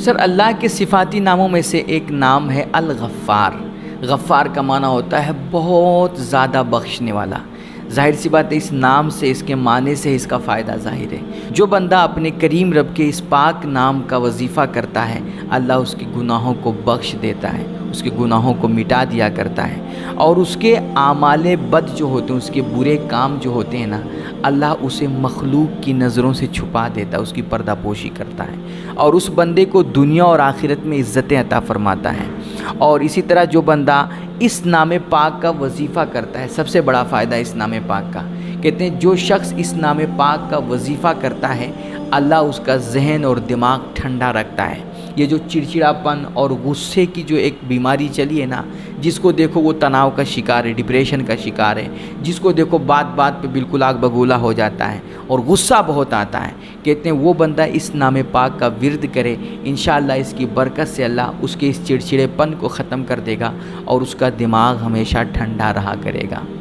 سر اللہ کے صفاتی ناموں میں سے ایک نام ہے الغفار۔ غفار کا معنی ہوتا ہے بہت زیادہ بخشنے والا۔ ظاہر سی بات ہے اس نام سے، اس کے معنی سے اس کا فائدہ ظاہر ہے۔ جو بندہ اپنے کریم رب کے اس پاک نام کا وظیفہ کرتا ہے، اللہ اس کے گناہوں کو بخش دیتا ہے، اس کے گناہوں کو مٹا دیا کرتا ہے، اور اس کے اعمال بد جو ہوتے ہیں، اس کے برے کام جو ہوتے ہیں نا، اللہ اسے مخلوق کی نظروں سے چھپا دیتا ہے، اس کی پردہ پوشی کرتا ہے، اور اس بندے کو دنیا اور آخرت میں عزتیں عطا فرماتا ہے۔ اور اسی طرح جو بندہ اس نام پاک کا وظیفہ کرتا ہے، سب سے بڑا فائدہ اس نام پاک کا، کہتے ہیں جو شخص اس نام پاک کا وظیفہ کرتا ہے، اللہ اس کا ذہن اور دماغ ٹھنڈا رکھتا ہے۔ یہ جو چڑچڑاپن اور غصے کی جو ایک بیماری چلی ہے نا، جس کو دیکھو وہ تناؤ کا شکار ہے، ڈپریشن کا شکار ہے، جس کو دیکھو بات بات پہ بالکل آگ بگولا ہو جاتا ہے اور غصہ بہت آتا ہے، کہتے ہیں وہ بندہ اس نام پاک کا ورد کرے، انشاءاللہ اس کی برکت سے اللہ اس کے اس چڑچڑے پن کو ختم کر دے گا اور اس کا دماغ ہمیشہ ٹھنڈا رہا کرے گا۔